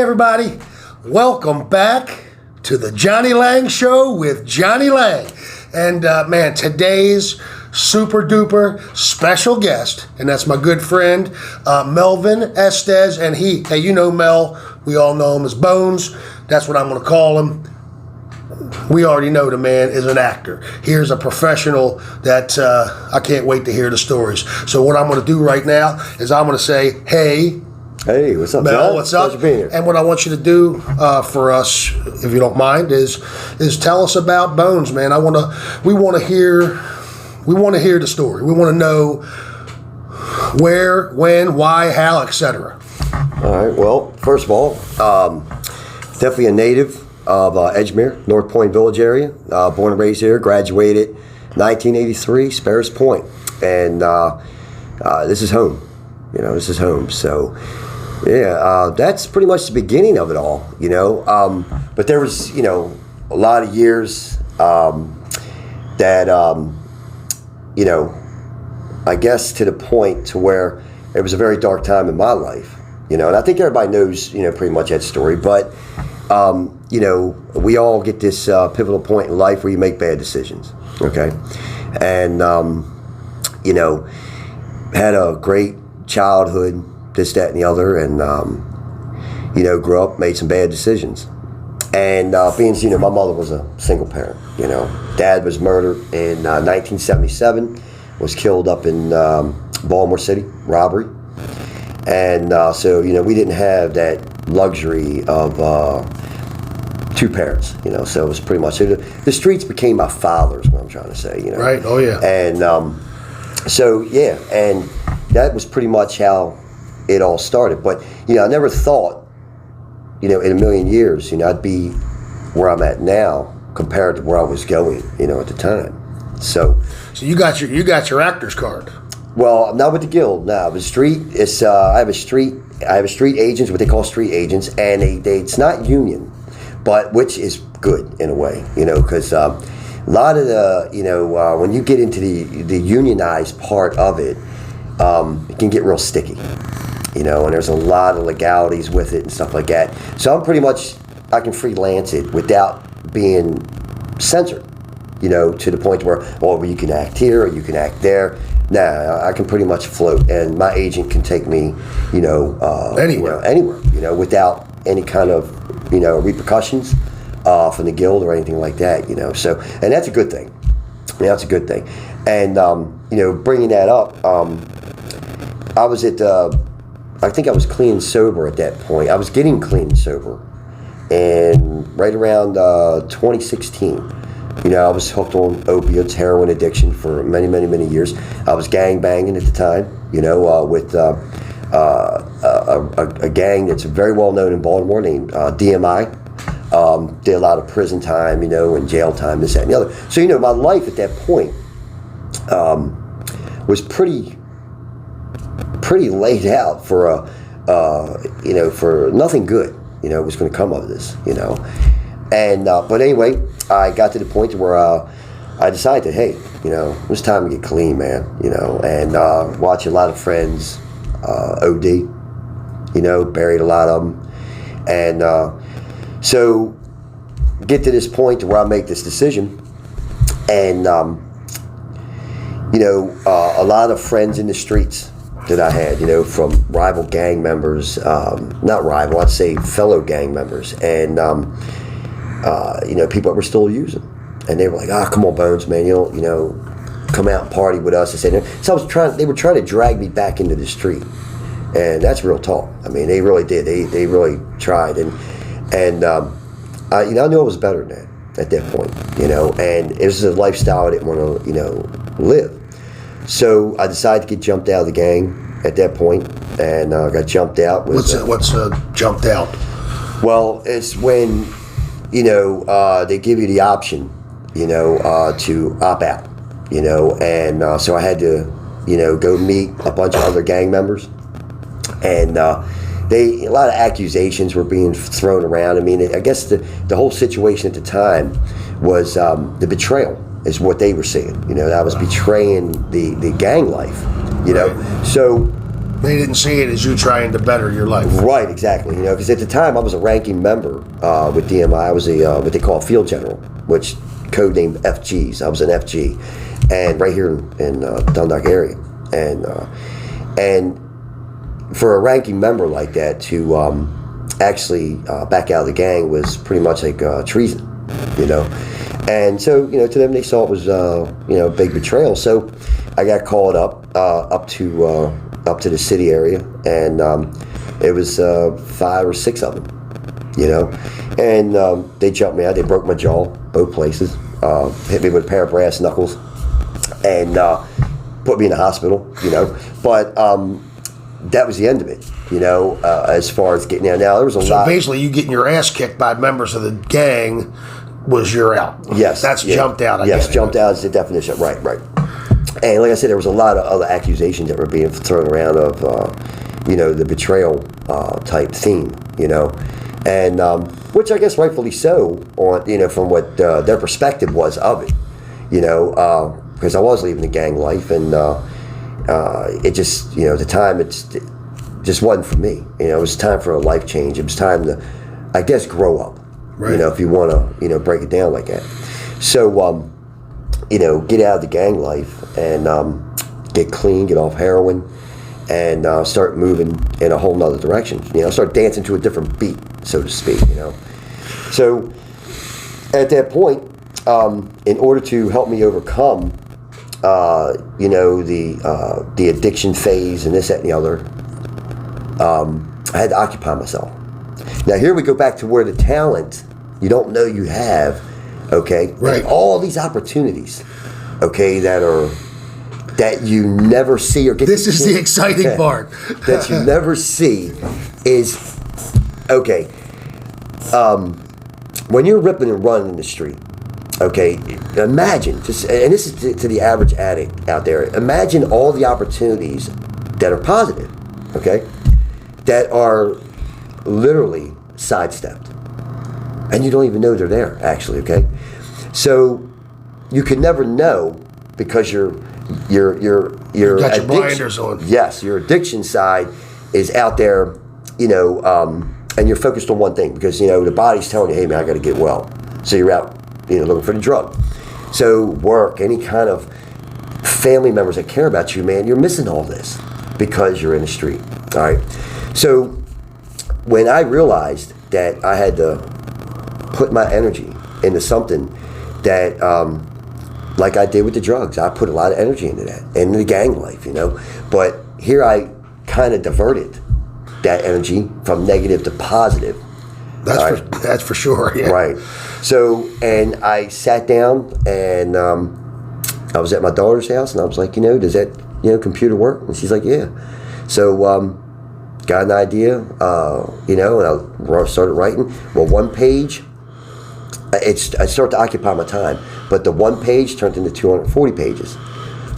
everybody. Welcome back to the Johnny Laing Show with Johnny Laing. And man, today's super duper special guest, and that's my good friend Melvin Estes. And hey, you know Mel, we all know him as Bones. That's what I'm going to call him. We already know the man is an actor. Here's a professional that I can't wait to hear the stories. So what I'm going to do right now is I'm going to say, Hey, what's up, Mel? John? What's up? Pleasure being here. And what I want you to do for us, if you don't mind, is tell us about Bones, man. We want to hear the story. We want to know where, when, why, how, etc. All right. Well, first of all, definitely a native of Edgemere, North Point Village area. Born and raised here. Graduated 1983, Sparrows Point, and this is home. This is home. So. Yeah, that's pretty much the beginning of it all, But there was, a lot of years that, I guess to the point to where it was a very dark time in my life, and I think everybody knows, pretty much that story. But, we all get this pivotal point in life where you make bad decisions, okay? And, had a great childhood, this, that, and the other, and grew up, made some bad decisions, and being, my mother was a single parent. Dad was murdered in 1977, was killed up in Baltimore City, robbery, and so we didn't have that luxury of two parents. So it was pretty much the streets became my father's. What I'm trying to say, Right. Oh yeah. And so yeah, and that was pretty much how it all started. But I never thought, in a million years, I'd be where I'm at now compared to where I was going, at the time. So you got your actor's card. Well, not with the guild. No, the street. It's I have a street agents, what they call street agents, and it's not union, but which is good in a way, because a lot of the when you get into the unionized part of it, it can get real sticky. And there's a lot of legalities with it and stuff like that. So I'm pretty much, I can freelance it without being censored, to the point where, you can act here or you can act there. Nah, I can pretty much float, and my agent can take me, anywhere, without any kind of, repercussions from the guild or anything like that, So, and that's a good thing. That's a good thing. And, bringing that up, I was at, I think I was clean and sober at that point. I was getting clean and sober. And right around 2016, I was hooked on opiates, heroin addiction for many, many, many years. I was gang banging at the time, with a gang that's very well known in Baltimore named DMI. Did a lot of prison time, and jail time, this, that, and the other. So, my life at that point was pretty laid out for for nothing good, was going to come of this, and but anyway, I got to the point where I decided, hey, it was time to get clean, man, and watch a lot of friends OD, buried a lot of them, and so get to this point to where I make this decision, and a lot of friends in the streets that I had, from rival gang members, not rival, I'd say fellow gang members, and, people that were still using. And they were like, come on, Bones, man, come out and party with us. So they were trying to drag me back into the street. And that's real talk. I mean, they really did. They really tried. And I knew I was better than that at that point, and it was a lifestyle I didn't want to, live. So I decided to get jumped out of the gang at that point, and got jumped out. What's jumped out? Well, it's when they give you the option, to opt out, and so I had to, go meet a bunch of other gang members, and a lot of accusations were being thrown around. I mean, I guess the whole situation at the time was the betrayal. Is what they were saying, that I was betraying the gang life, Right. So They didn't see it as you trying to better your life. Right, exactly. You know, because at the time I was a ranking member with DMI. I was a what they call a field general, which codenamed FGs. I was an FG, and right here in Dundalk area, and for a ranking member like that to actually back out of the gang was pretty much like treason, you know. And so, you know, to them they saw it was you know, a big betrayal. So I got called up to the city area, and it was 5 or 6 of them, you know, and they jumped me out. They broke my jaw, both places, hit me with a pair of brass knuckles, and put me in the hospital, you know. But that was the end of it, you know, as far as getting out. Now, there was a lot. So basically, you getting your ass kicked by members of the gang was you're out. Yes. That's jumped out. Yes, jumped out is the definition. Right. And like I said, there was a lot of other accusations that were being thrown around of, you know, the betrayal type theme, you know, and which I guess rightfully so, on, you know, from what their perspective was of it, you know, because I was leaving the gang life, and it just, you know, at the time it just wasn't for me. You know, it was time for a life change. It was time to, I guess, grow up. Right. You know, if you want to, you know, break it down like that. So, you know, get out of the gang life and get clean, get off heroin, and start moving in a whole nother direction. You know, start dancing to a different beat, so to speak, you know. So at that point, in order to help me overcome, you know, the addiction phase and this, that, and the other, I had to occupy myself. Now here we go back to where the talent you don't know you have, okay? Right. And all these opportunities, okay, that you never see or get. This is the exciting part. That you never see is, okay, when you're ripping and running in the street, okay, imagine, just, and this is to the average addict out there, imagine all the opportunities that are positive, okay, that are literally sidestepped, and you don't even know they're there, actually, okay? So you can never know, because your You got your addiction, blinders on. yes, your addiction side is out there, you know, and you're focused on one thing, because, you know, the body's telling you, hey man, I got to get well, so you're out, you know, looking for the drug. So work, any kind of family members that care about you, man, you're missing all this because you're in the street. All right. So when I realized that I had to put my energy into something that, like I did with the drugs, I put a lot of energy into that, and the gang life, you know. But here I kind of diverted that energy from negative to positive. That's for sure. Yeah. Right. So, and I sat down, and I was at my daughter's house, and I was like, you know, does that, you know, computer work? And she's like, yeah. So, got an idea, you know, and I started writing. Well, one page, I started to occupy my time, but the one page turned into 240 pages,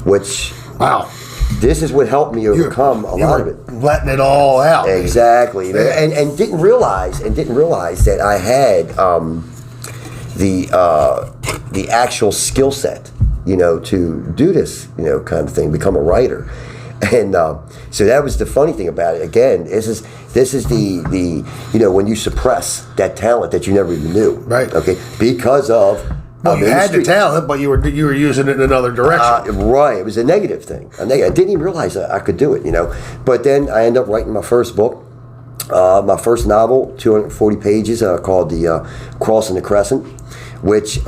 which, wow, this is what helped me overcome a lot of it. Letting it all out. Exactly, you know, and didn't realize that I had the actual skill set, you know, to do this, you know, kind of thing, become a writer. And so that was the funny thing about it. Again, this is the you know, when you suppress that talent that you never even knew, right? Okay, because of you had the talent, but you were using it in another direction. Right, it was a negative thing. I didn't even realize that I could do it, you know. But then I ended up writing my first book, my first novel, 240 pages, called The Cross and the Crescent, which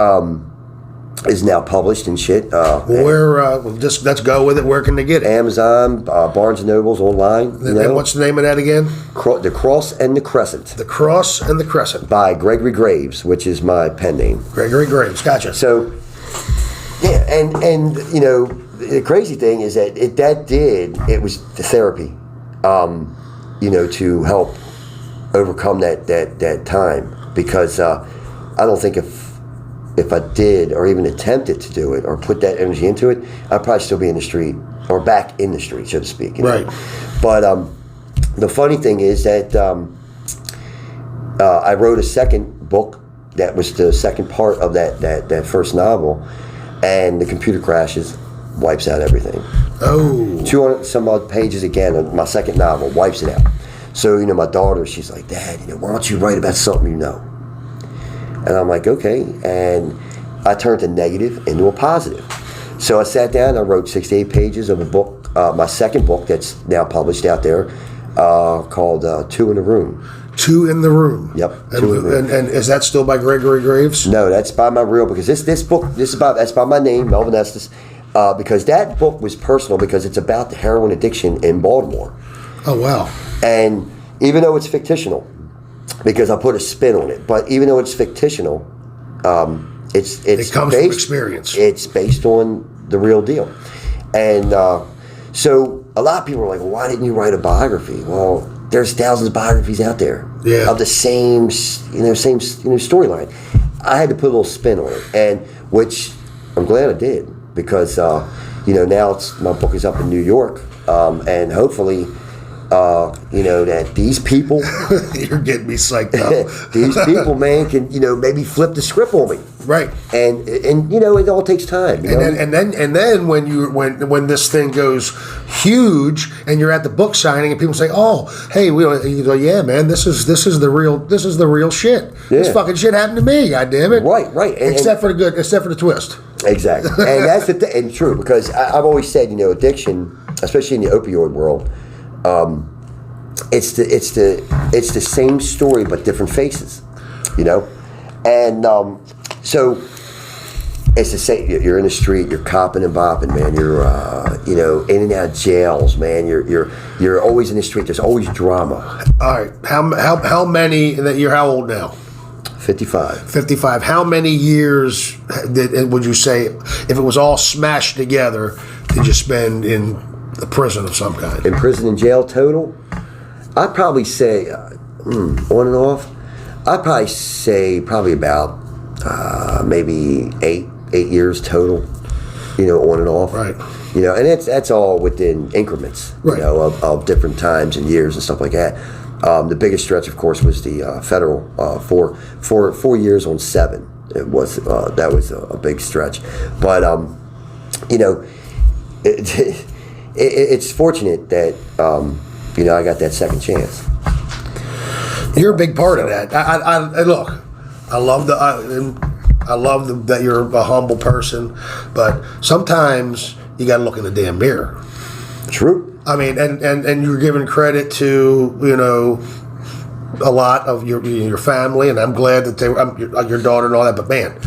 is now published and shit. Just let's go with it. Where can they get it? Amazon, Barnes and Nobles, online. And what's the name of that again? The Cross and the Crescent. The Cross and the Crescent. By Gregory Graves, which is my pen name. Gregory Graves, gotcha. So, yeah, and you know, the crazy thing is that it was the therapy, you know, to help overcome that time, because I don't think if I did or even attempted to do it or put that energy into it, I'd probably still be in the street, or back in the street, so to speak. You know? Right. But the funny thing is that I wrote a second book that was the second part of that first novel, and the computer crashes, wipes out everything. Oh. 200 some odd pages again of my second novel, wipes it out. So, my daughter, she's like, Dad, why don't you write about something you know? And I'm like, okay. And I turned a negative into a positive. So I sat down, I wrote 68 pages of a book, my second book that's now published out there, called Two in the Room. Two in the Room. Yep. And is that still by Gregory Graves? No, that's by my real, because this book, that's by my name, Melvin Estes, because that book was personal because it's about the heroin addiction in Baltimore. Oh, wow. And even though it's fictional, because I put a spin on it, but even though it's fictional, it comes from experience. It's based on the real deal. And so a lot of people are like, well, why didn't you write a biography? Well, there's thousands of biographies out there of the same storyline. I had to put a little spin on it, and which I'm glad I did, because now my book is up in New York, and hopefully that these people you're getting me psyched up. these people, man, can maybe flip the script on me. Right. And it all takes time. And then when this thing goes huge and you're at the book signing and people say, "Oh, hey, you go, yeah, man, this is the real shit. Yeah. This fucking shit happened to me, God damn it." Right. Except for the twist. Exactly. And that's and true, because I've always said, addiction, especially in the opioid world, it's the same story but different faces, and so it's the same. You're in the street, you're copping and bopping, man. You're in and out of jails, man. You're always in the street. There's always drama. All right, how many? You're how old now? 55. 55. How many years would you say, if it was all smashed together, did you spend in a prison of some kind? In prison and jail total, I'd probably say, on and off, I'd probably say about maybe eight years total, on and off. Right. And that's all within increments, right, of different times and years and stuff like that. The biggest stretch, of course, was the federal 4 years on 7. It was that was a big stretch, but it's fortunate that I got that second chance. You're a big part of that. I look. I love that you're a humble person, but sometimes you got to look in the damn mirror. True. I mean, and you're giving credit to a lot of your family, and I'm glad that your daughter and all that. But man,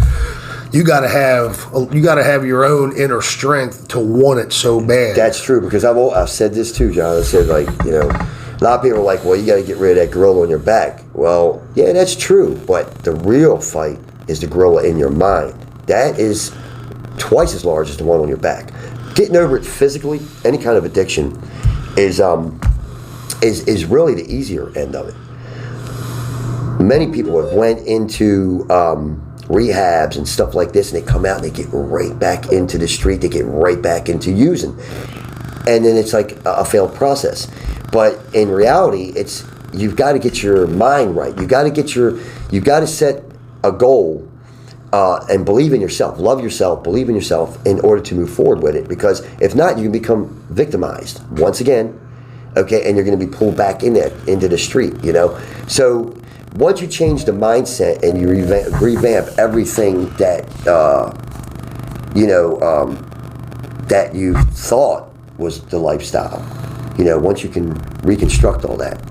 you got to have your own inner strength to want it so bad. That's true, because I've said this too, John. I said, a lot of people are like, well, you got to get rid of that gorilla on your back. Well, yeah, that's true, but the real fight is the gorilla in your mind. That is twice as large as the one on your back. Getting over it physically, any kind of addiction, is really the easier end of it. Many people have went into rehabs and stuff like this, and they come out and they get right back into the street. They get right back into using, and then it's like a failed process. But in reality, you've got to get your mind right. You've got to set a goal. And believe in yourself, love yourself, believe in yourself in order to move forward with it. Because if not, you can become victimized once again, okay? And you're going to be pulled back into the street, So once you change the mindset and you revamp everything that that you thought was the lifestyle, once you can reconstruct all that,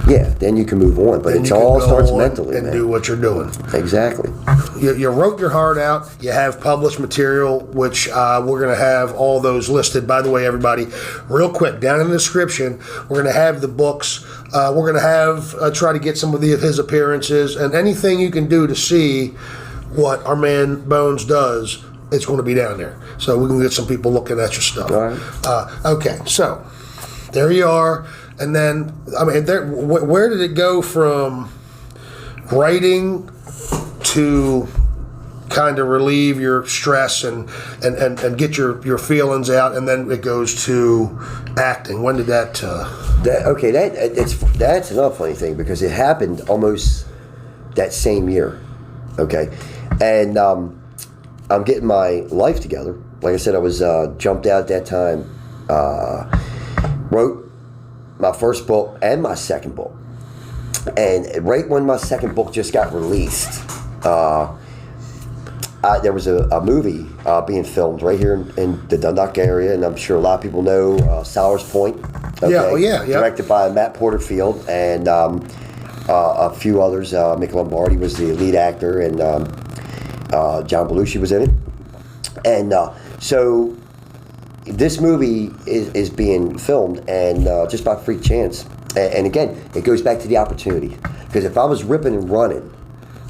yeah, then you can move on. But it all starts mentally, and man. do what you're doing. Exactly. You wrote your heart out. You have published material, which we're going to have all those listed. By the way, everybody, real quick, down in the description, we're going to have the books. We're going to have try to get some of his appearances, and anything you can do to see what our man Bones does, it's going to be down there. So we can get some people looking at your stuff. All right. Okay, so there you are. And then, where did it go from writing to kind of relieve your stress and get your feelings out, and then it goes to acting? When did that? That's another funny thing, because it happened almost that same year. Okay, and I'm getting my life together. like I said, I was jumped out at that time. Wrote my first book and my second book. And right when my second book just got released, there was a movie being filmed right here in the Dundalk area, and I'm sure a lot of people know Sours Point. Okay? Yeah. Directed by Matt Porterfield and a few others. Mick Lombardi was the lead actor, and John Belushi was in it. And so this movie is being filmed, and just by freak chance. And again, it goes back to the opportunity. Because if I was ripping and running,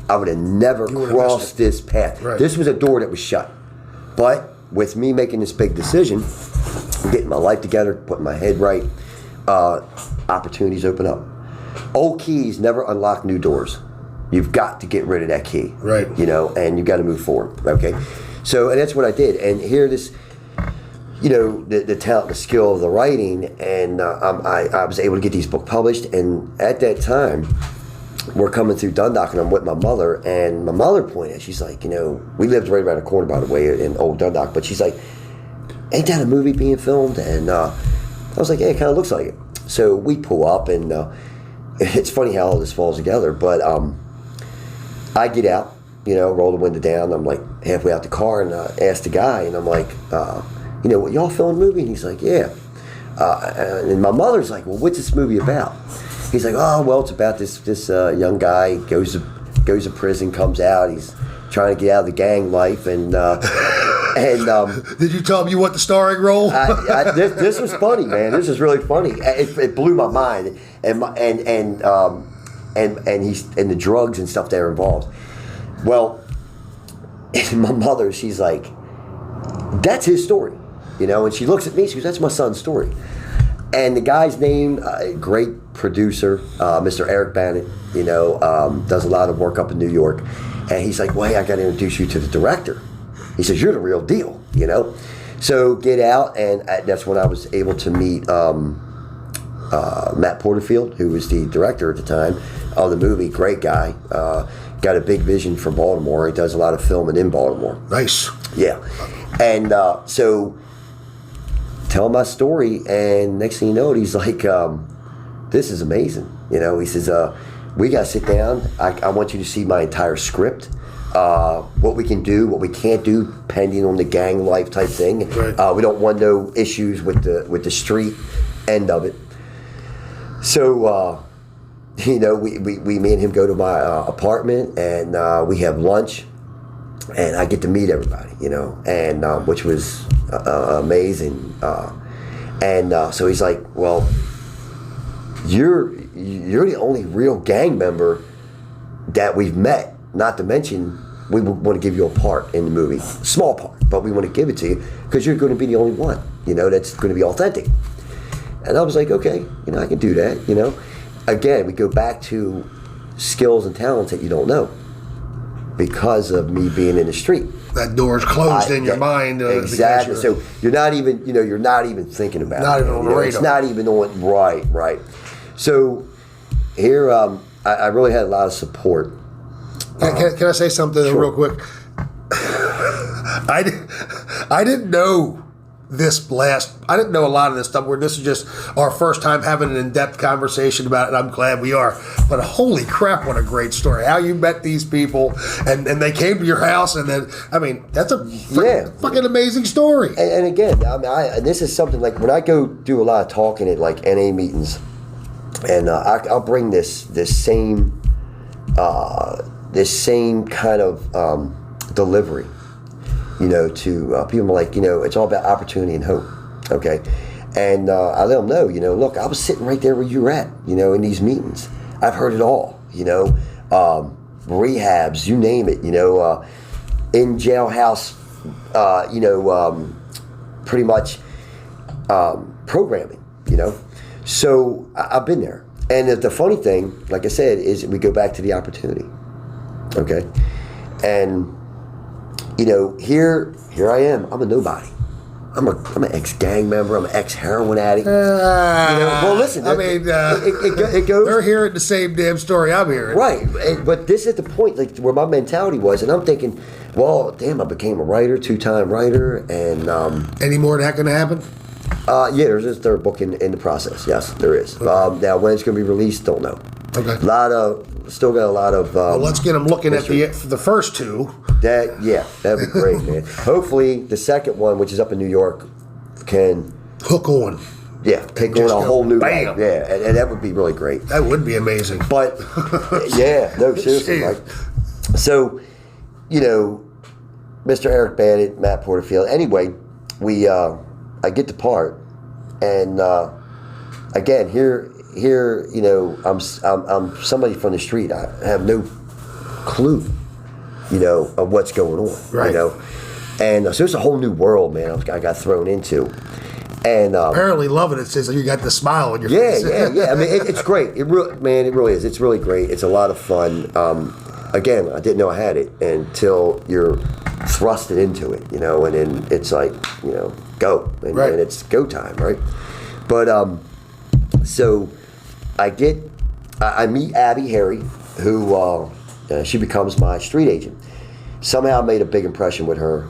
I would have never crossed this path. Right. This was a door that was shut. But with me making this big decision, getting my life together, putting my head right, opportunities open up. Old keys never unlock new doors. You've got to get rid of that key. Right. And you've got to move forward. Okay? So, and that's what I did. And here this, the talent, the skill of the writing, and I was able to get these books published. And at that time, we're coming through Dundalk, and I'm with my mother, and my mother pointed, she's like, we lived right around the corner, by the way, in old Dundalk, but she's like, ain't that a movie being filmed? And I was like, yeah, it kind of looks like it. So we pull up, and it's funny how all this falls together, but I get out, roll the window down, I'm like halfway out the car, and ask the guy, and I'm like, y'all filming a movie? And he's like, yeah. And my mother's like, well, what's this movie about? He's like, oh, well, it's about this young guy goes to prison, comes out, he's trying to get out of the gang life, and did you tell him you want the starring role? This was funny, man. This is really funny. It blew my mind, and the drugs and stuff that are involved. Well, and my mother, she's like, that's his story, and she looks at me, she goes, that's my son's story. And the guy's name, great producer, Mr. Eric Bannon, does a lot of work up in New York. And he's like, well, hey, I got to introduce you to the director. He says, you're the real deal, So get out, and that's when I was able to meet Matt Porterfield, who was the director at the time of the movie. Great guy. Got a big vision for Baltimore. He does a lot of filming in Baltimore. Nice. Yeah. And so tell my story, and next thing you know, he's like, this is amazing. He says, we got to sit down. I want you to see my entire script, what we can do, what we can't do, pending on the gang life type thing. Right. We don't want no issues with the street end of it. So, we me and him go to my apartment, and we have lunch, and I get to meet everybody, and which was amazing. So he's like, well, you're the only real gang member that we've met, not to mention we want to give you a part in the movie, small part, but we want to give it to you because you're going to be the only one, that's going to be authentic. And I was like, okay, I can do that. Again, we go back to skills and talents that you don't know because of me being in the street. That door's closed in your mind. Exactly. So you're not even, you're not even thinking about it. Not even on the radar. It's not even on, right. So here, I really had a lot of support. Can I say something real quick? I didn't know I didn't know a lot of this stuff. This is just our first time having an in-depth conversation about it, and I'm glad we are. But holy crap, what a great story. How you met these people, and they came to your house, and then, that's a fucking amazing story. And again, and this is something like when I go do a lot of talking at like NA meetings, and I'll bring this same kind of delivery, to people like, it's all about opportunity and hope, okay? And I let them know, look, I was sitting right there where you were at, in these meetings. I've heard it all, rehabs, you name it, in jailhouse, pretty much programming, So I've been there. And the funny thing, like I said, is we go back to the opportunity, okay? And here I am. I'm a nobody. I'm an ex-gang member. I'm an ex-heroin addict. Well, listen. I mean, it goes. They're hearing the same damn story I'm hearing. Right, but this is the point, like where my mentality was, and I'm thinking, well, damn, I became a writer, 2-time writer, and any more of that going to happen? Yeah, there's a third book in the process. Yes, there is. Okay. Now, when it's going to be released, don't know. Okay. Still got a lot of. Well, let's get them looking history. at the first two. That'd be great, man. Hopefully, the second one, which is up in New York, can hook on. Yeah, take on a whole new bam. life. Yeah, and that would be really great. That would be amazing. But seriously, Mike. So, Mr. Eric Bannett, Matt Porterfield. Anyway, I get the part, and again here, I'm somebody from the street. I have no clue, of what's going on. Right. And so it's a whole new world, man. I got thrown into, and apparently loving it. Says you got the smile on your face. Yeah. I mean, it it really is. It's really great. It's a lot of fun. Again, I didn't know I had it until you're thrusted into it, and then it's like, go, and it's go time, right? But so I meet Abby Harry, who she becomes my street agent. Somehow I made a big impression with her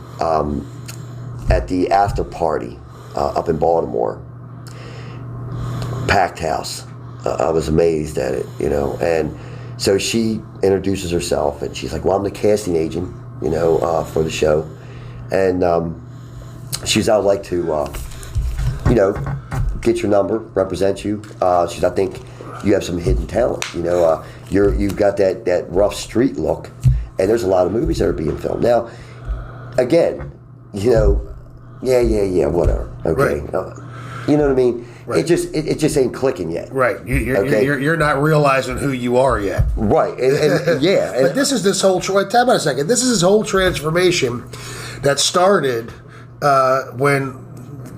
at the after party up in Baltimore. Packed house. I was amazed at it, and so she introduces herself, and she's like, well, I'm the casting agent, for the show. And she's, I'd like to, get your number, represent you. She's, I think you have some hidden talent. You've got that rough street look, and there's a lot of movies that are being filmed. Now, again, whatever. Okay. Right. You know what I mean? Right. It just ain't clicking yet. Right. You're not realizing who you are yet. Right. And yeah. But this is this whole. Time out a second. This is this whole transformation that started when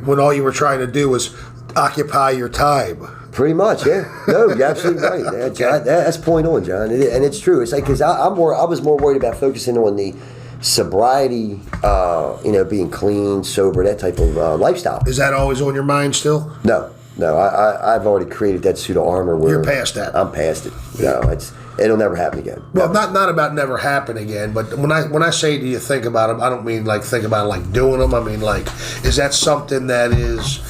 all you were trying to do was occupy your time. Pretty much, yeah. No, you're absolutely right. Yeah, John, that's point on, John, and it's true. It's like because I was more worried about focusing on the sobriety, being clean, sober, that type of lifestyle. Is that always on your mind still? No. I've already created that suit of armor. Where you're past that. I'm past it. No, it'll never happen again. Well, not about never happen again, but when I say do you think about them, I don't mean like think about like doing them. I mean like, is that something that is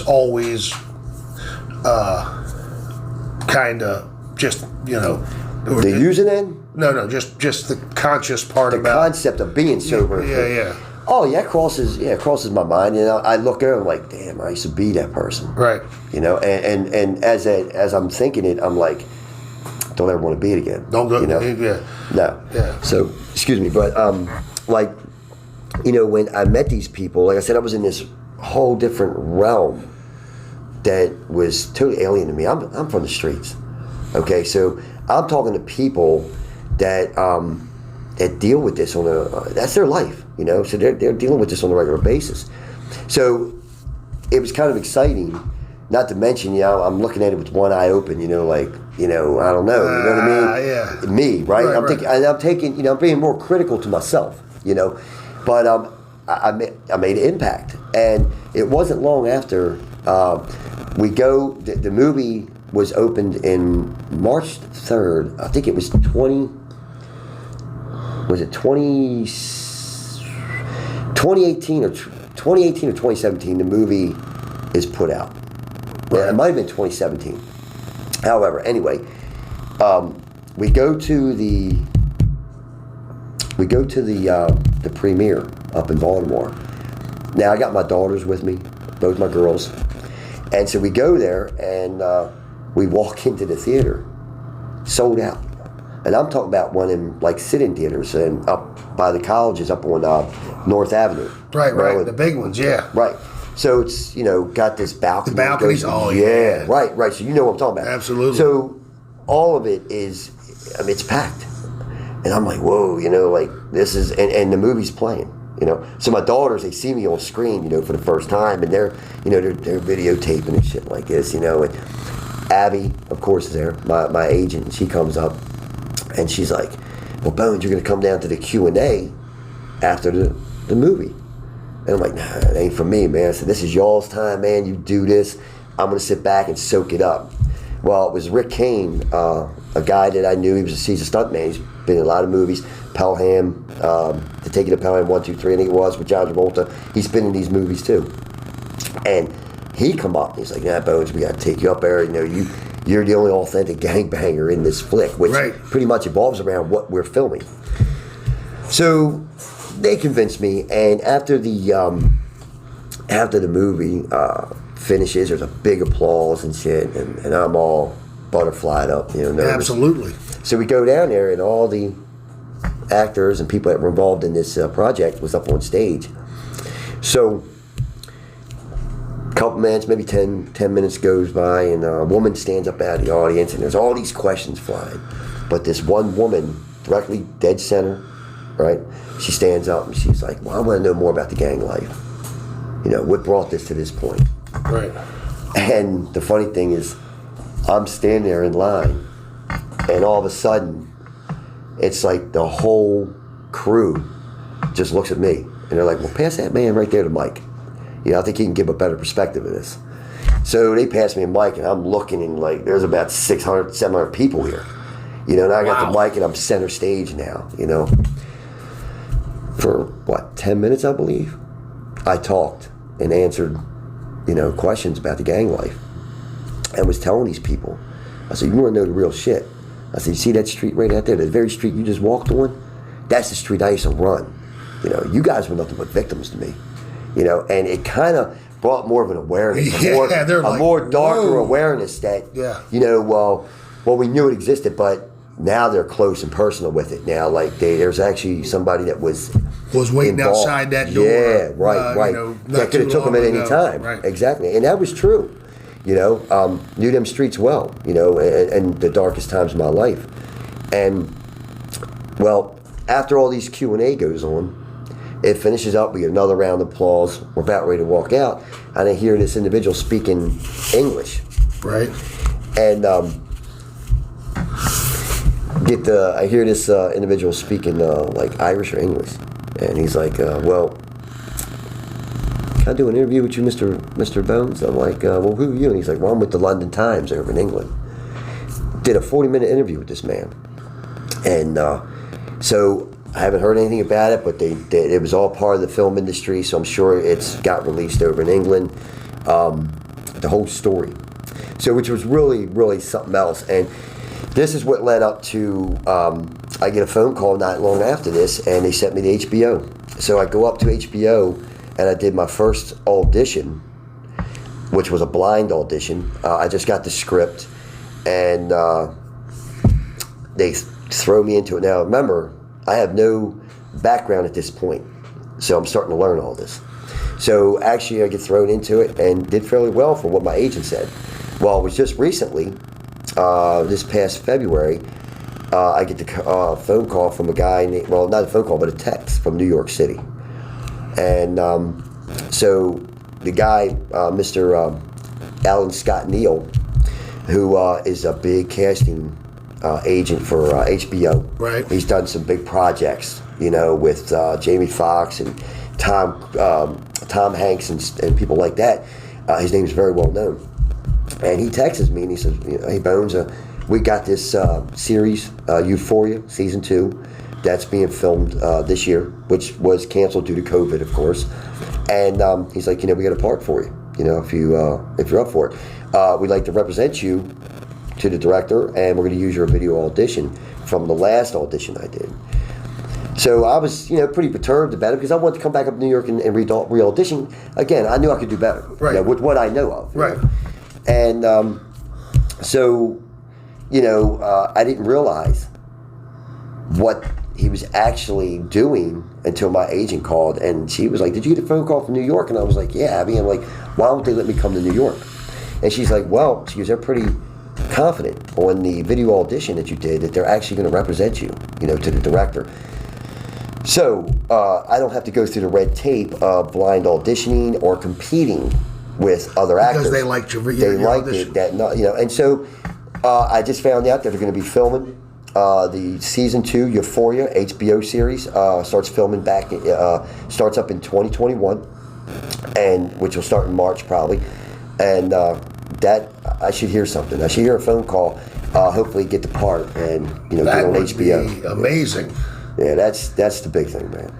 always kind of just the using end? No, just the conscious part the about concept of being sober. Yeah. Oh yeah, it crosses my mind. I look at it, I'm like, damn, I used to be that person. Right. And as I'm thinking it, I'm like, don't ever want to be it again. Don't go. Yeah. No. Yeah. So excuse me, but when I met these people, like I said, I was in this whole different realm that was totally alien to me. I'm from the streets. Okay, so I'm talking to people that deal with this that's their life, so they're dealing with this on a regular basis. So it was kind of exciting, not to mention, I'm looking at it with one eye open, I don't know, you know what I mean? Yeah. Me, right? I'm taking, I'm being more critical to myself, but I made an impact, and it wasn't long after the movie was opened in March 3rd. I think it was 2018 or 2017, the movie is put out. Right. It might have been 2017. However, anyway, we go to the premiere up in Baltimore. Now I got my daughters with me, both my girls, and so we go there and we walk into the theater, sold out. And I'm talking about one in like sit-in theaters and up by the colleges up on North Avenue. Right. The big ones, yeah. Right. So it's, got this balcony. The balconies, yeah. Right. So you know what I'm talking about. Absolutely. So all of it is, it's packed. And I'm like, whoa, like this is, and the movie's playing, So my daughters, they see me on screen, for the first time, and they're videotaping and shit like this, And Abby, of course, is there, my agent, and she comes up. And she's like, well, Bones, you're going to come down to the Q&A after the movie. And I'm like, nah, it ain't for me, man. I said, this is y'all's time, man. You do this. I'm going to sit back and soak it up. Well, it was Rick Kane, a guy that I knew. He's a stuntman. He's been in a lot of movies. Pelham, To Take It to Pelham, 1, 2, 3, I think it was, with John Travolta. He's been in these movies too. And he come up, he's like, nah, Bones, we got to take you up there. You know, you're the only authentic gangbanger in this flick, which pretty much evolves around what we're filming. So they convinced me, and after the movie finishes, there's a big applause and shit, and I'm all butterflied up, you know. Nervous. Absolutely. So we go down there, and all the actors and people that were involved in this project was up on stage. So a couple minutes, maybe 10 minutes goes by, and a woman stands up out of the audience, and there's all these questions flying. But this one woman, directly dead center, right? She stands up and she's like, well, I want to know more about the gang life. You know, what brought this to this point? Right. And the funny thing is, I'm standing there in line, and all of a sudden, it's like the whole crew just looks at me, and they're like, well, pass that man right there the mic. You know, I think he can give a better perspective of this. So they pass me a mic, and I'm looking, and like, there's about 600, 700 people here. You know, and I got the mic, and I'm center stage now, you know. For, 10 minutes, I believe, I talked and answered, you know, questions about the gang life. And was telling these people, I said, you want to know the real shit? I said, you see that street right out there, the very street you just walked on? That's the street I used to run. You know, you guys were nothing but victims to me. You know, and it kind of brought more of an awareness, a more darker awareness that, you know, well, we knew it existed, but now they're close and personal with it. Now, like, there's actually somebody that was waiting involved. outside that door. Yeah, right. You know, that could have took them at any time. Right. Exactly, and that was true. You know, knew them streets well. You know, and the darkest times of my life. And well, after all these Q&A goes on, it finishes up. We get another round of applause. We're about ready to walk out, and I hear this individual speaking English. Right. And I hear this individual speaking like Irish or English, and he's like, well, can I do an interview with you, Mr. Bones? I'm like, well, who are you? And he's like, well, I'm with the London Times over in England. Did a 40-minute interview with this man, and so I haven't heard anything about it, but it was all part of the film industry, so I'm sure it's got released over in England, the whole story. So, which was really, really something else. And this is what led up to, I get a phone call not long after this, and they sent me to HBO. So I go up to HBO, and I did my first audition, which was a blind audition. I just got the script, and they throw me into it. Now, remember, I have no background at this point, so I'm starting to learn all this. So actually, I get thrown into it and did fairly well for what my agent said. Well, it was just recently, this past February, I get the phone call from a guy, well, not a phone call, but a text from New York City. And so the guy, Mr. Alan Scott Neal, who is a big casting agent for HBO. Right. He's done some big projects, you know, with Jamie Foxx and Tom Hanks and people like that. His name is very well known. And he texts me and he says, hey, Bones, we got this series, Euphoria, Season 2, that's being filmed this year, which was canceled due to COVID, of course. And he's like, we got a part for you, if you're up for it. We'd like to represent you to the director, and we're going to use your video audition from the last audition I did. So I was, pretty perturbed about it because I wanted to come back up to New York and re-audition. Again, I knew I could do better, right, with what I know of. Right. And so, I didn't realize what he was actually doing until my agent called, and she was like, did you get a phone call from New York? And I was like, yeah. I'm like, why won't they let me come to New York? And she's like, well, they're pretty confident on the video audition that you did that they're actually going to represent you, to the director. So I don't have to go through the red tape of blind auditioning or competing with other actors. Because they liked your They liked audition. it. And so I just found out that they're going to be filming the Season 2 Euphoria HBO series. Starts filming starts up in 2021. and which will start in March probably, and that I should hear something. I should hear a phone call. Hopefully get the part and get That on would HBO. be amazing. Yeah, that's the big thing, man.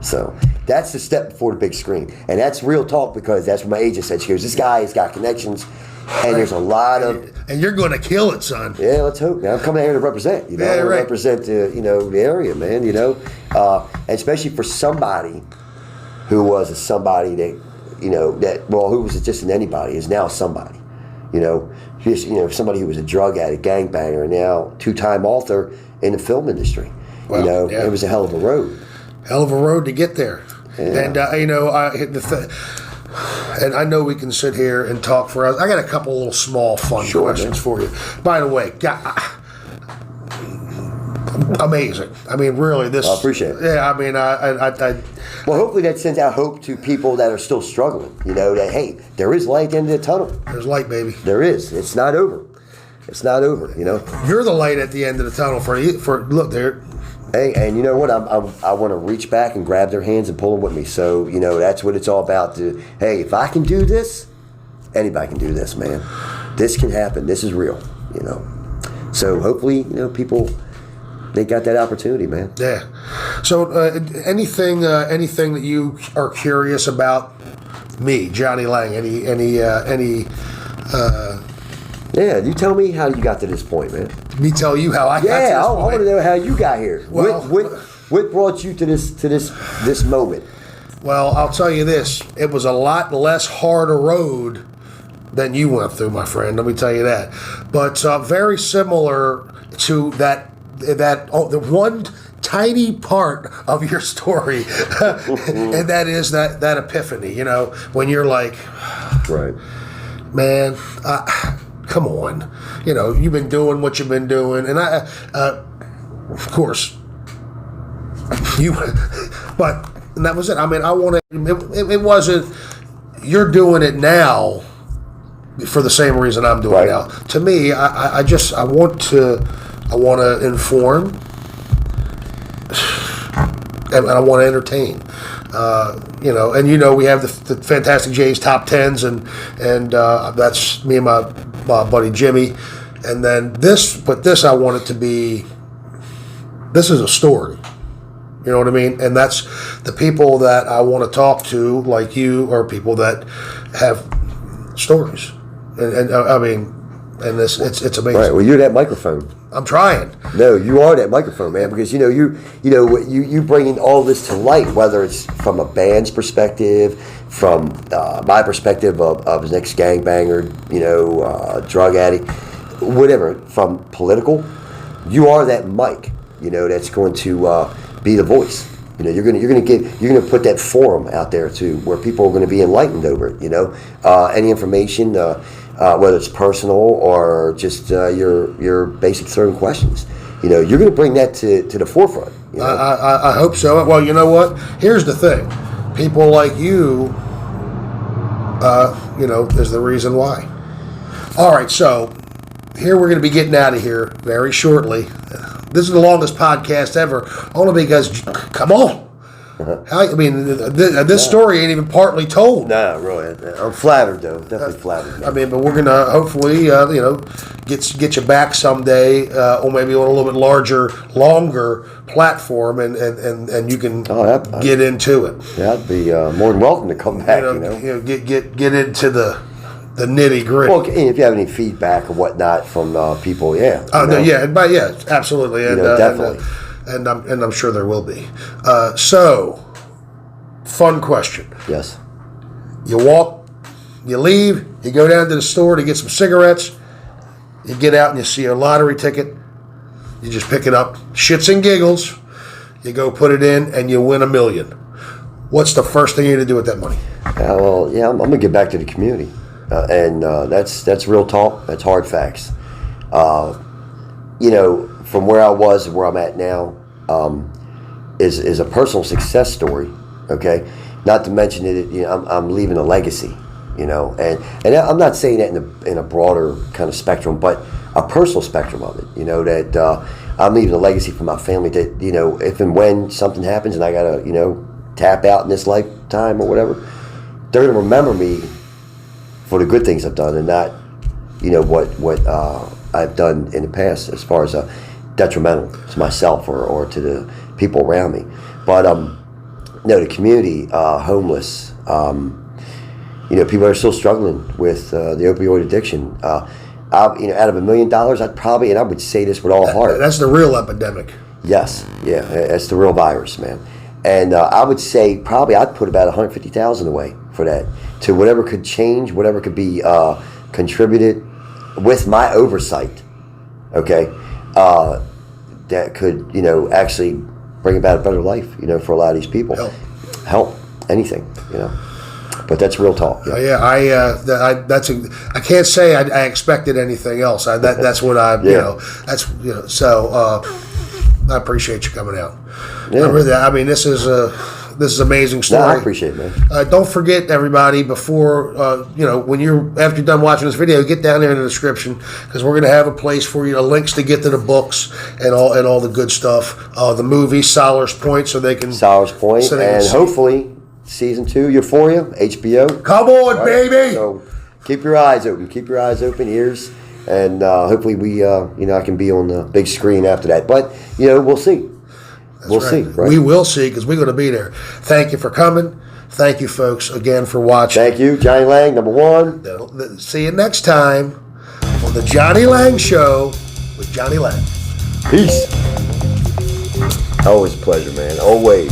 So that's the step before the big screen, and that's real talk because that's what my agent said. She goes, "This guy has got connections, and there's a lot of." And you're going to kill it, son. Yeah, let's hope. Man, I'm coming out here to represent. Yeah, to right. represent the the area, man. And especially for somebody who was somebody that who was just an anybody is now somebody. Somebody who was a drug addict, gangbanger, and now 2-time author in the film industry. Well, yeah. It was a hell of a road. Hell of a road to get there. Yeah. And and I know we can sit here and talk for us. I got a couple little small fun questions for you. By the way, amazing. I mean, really, this. I appreciate it. Yeah, I mean, Well, hopefully that sends out hope to people that are still struggling. That hey, there is light at the end of the tunnel. There's light, baby. There is. It's not over. It's not over. You're the light at the end of the tunnel for look there. Hey, and you know what? I want to reach back and grab their hands and pull them with me. So that's what it's all about. Hey, if I can do this, anybody can do this, man. This can happen. This is real. So hopefully people. They got that opportunity, man. Yeah. So, anything that you are curious about me, Johnny Laing? Yeah, you tell me how you got to this point, man. Me tell you how I got to this point. I point. want to know how you got here. Well, what brought you to this moment? Well, I'll tell you this: it was a lot less hard a road than you went through, my friend. Let me tell you that. But very similar to that the one tiny part of your story, and that is that epiphany. When you're like, right, man, come on. You've been doing what you've been doing, and I, of course, but that was it. I mean, I want to. It wasn't. You're doing it now for the same reason I'm doing it now. To me, I want to inform, and I want to entertain. We have the Fantastic J's top tens, and that's me and my buddy Jimmy. And then this I want it to be. This is a story. You know what I mean? And that's the people that I want to talk to, like you, are people that have stories. And I mean, and it's amazing. Right. Well, you're that microphone. I'm trying. No, you are that microphone, man. Because you bringing all this to light, whether it's from a band's perspective, from my perspective of an ex-gangbanger, drug addict, whatever. From political, you are that mic. That's going to be the voice. You're going to put that forum out there too, where people are going to be enlightened over it. Any information. Whether it's personal or just your basic certain questions, you're going to bring that to the forefront. I hope so. Well, you know what? Here's the thing: people like you, is the reason why. All right, so here we're going to be getting out of here very shortly. This is the longest podcast ever, only because come on. I mean, this story ain't even partly told. No, really. I'm flattered, though. Definitely flattered. I mean, but we're gonna hopefully, get you back someday, or maybe on a little bit longer platform, and you can get into it. Yeah, I'd be more than welcome to come back. Get into the nitty gritty. Well, if you have any feedback or whatnot from people, yeah. No, absolutely, and definitely. And I'm sure there will be. So, fun question. Yes. You walk, you leave, you go down to the store to get some cigarettes, you get out and you see a lottery ticket, you just pick it up, shits and giggles, you go put it in and you win $1 million. What's the first thing you're going to do with that money? I'm going to get back to the community. And that's real talk, that's hard facts. From where I was to where I'm at now, is a personal success story. Okay, not to mention that I'm leaving a legacy. And I'm not saying that in a broader kind of spectrum, but a personal spectrum of it. That I'm leaving a legacy for my family. That if and when something happens and I gotta tap out in this lifetime or whatever, they're going to remember me for the good things I've done, and not, what I've done in the past as far as detrimental to myself or to the people around me. But the community, homeless, people are still struggling with the opioid addiction. Out of $1 million, and I would say this with all heart. That's the real epidemic. Yes, yeah, that's the real virus, man. And I would say probably I'd put about $150,000 away for that, to whatever could change, whatever could be contributed with my oversight. Okay, that could actually bring about a better life, for a lot of these people. Help anything, But that's real talk. Yeah, I can't say I expected anything else. That's what So I appreciate you coming out. Yeah. This is an amazing story. No, I appreciate it, man. Don't forget, after you're done watching this video, get down there in the description, because we're going to have a place for you, links to get to the books and all the good stuff. The movie Solars Point, so they can hopefully season 2 Euphoria, HBO. Come on, baby. So keep your eyes open, ears, and hopefully I can be on the big screen after that. But we'll see. We'll see. Right? We will see, because we're going to be there. Thank you for coming. Thank you, folks, again for watching. Thank you, Johnny Laing, #1. See you next time on the Johnny Laing Show with Johnny Laing. Peace. Always a pleasure, man. Always.